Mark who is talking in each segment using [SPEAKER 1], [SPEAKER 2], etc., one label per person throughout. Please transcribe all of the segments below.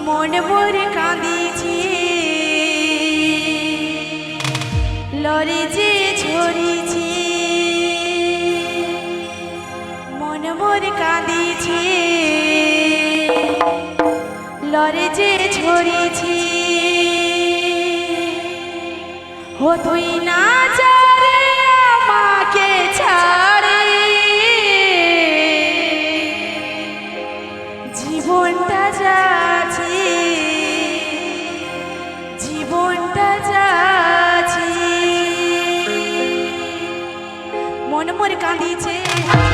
[SPEAKER 1] মন মোর কাঁদিছে লরে যে ঝরিছে মন মোর কাঁদিছে লরে যে ঝরিছে ও তুই না চারে আমাকে ছাড়ে জীবনটা যাচ্ছে জীবনটা যাচ্ছে মন মোর কাঁদিছে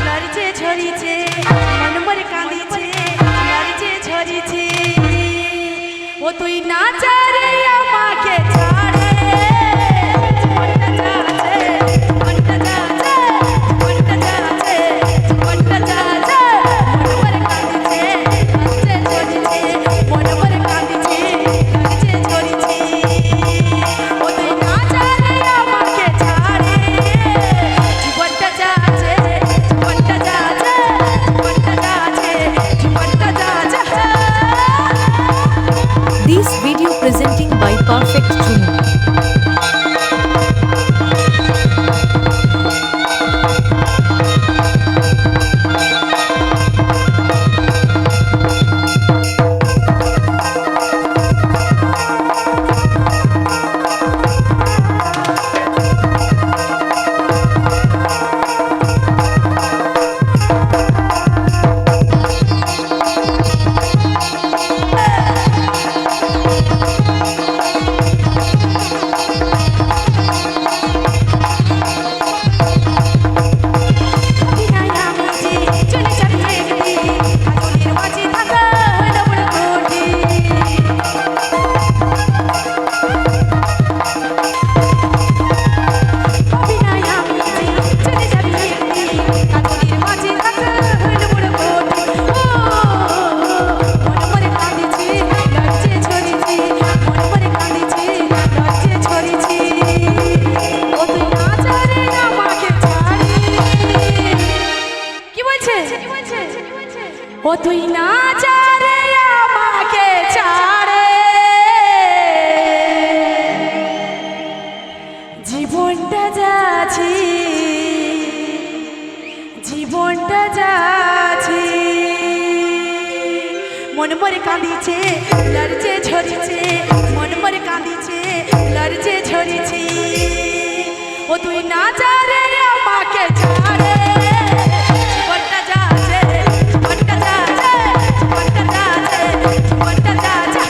[SPEAKER 1] লড়ছে ঝরিছে মন মোর কাঁদিছে লড়ছে ঝরিছে ও তুই না চারে আমাকে ছাড়ে
[SPEAKER 2] This video presenting by Perfect Chunu.
[SPEAKER 1] ও তুই না চারে আমাকে ছাড়ে জীবনটা যাচ্ছে জীবনটা যাচ্ছে মন মোর কাঁদিছে লড়ছে ঝরিছে মন মোর কাঁদিছে লড়ছে ঝরিছে ও তুই না চারে আমাকে ছাড়ে জীবনটা যাচ্ছে জীবনটা যাচ্ছে জীবনটা যাচ্ছে জীবনটা যাচ্ছে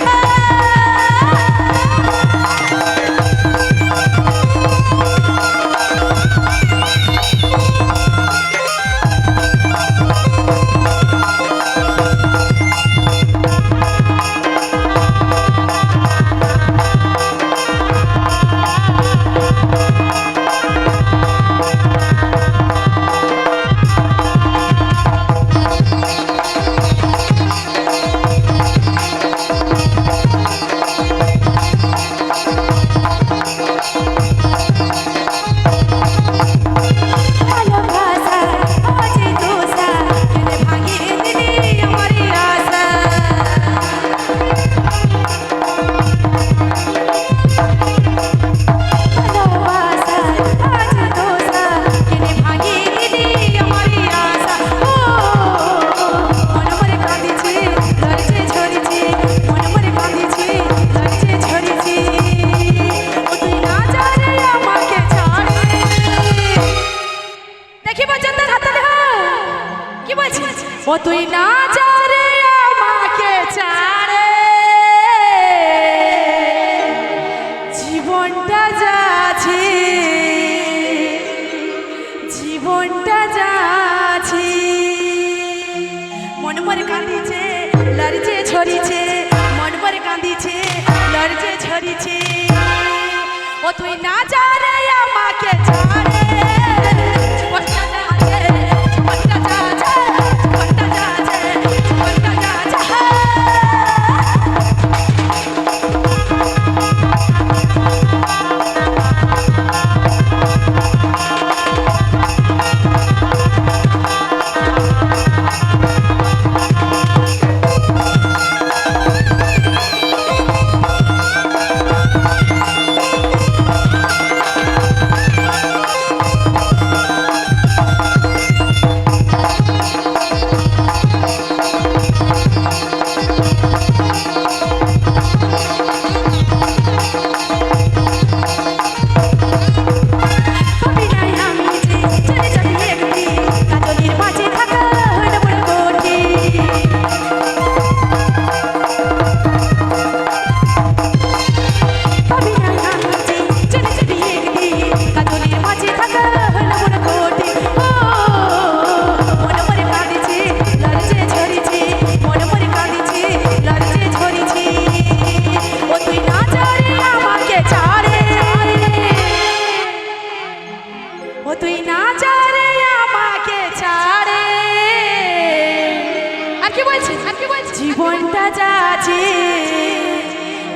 [SPEAKER 1] বলছে জীবনটা যাচ্ছে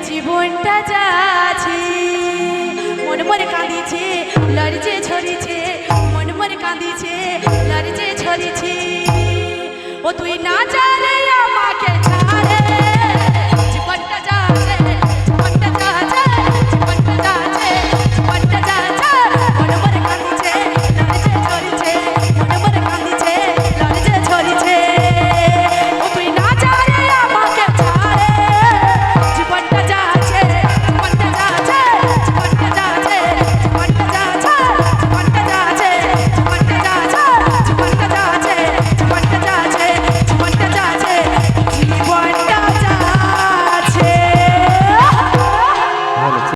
[SPEAKER 1] জীবনটা যাচ্ছে মন মরে কাঁদিছে লড়ছে ঝরিছে মন মরে কাঁদিছে লড়ছে ঝরিছে ও তুই না যা রে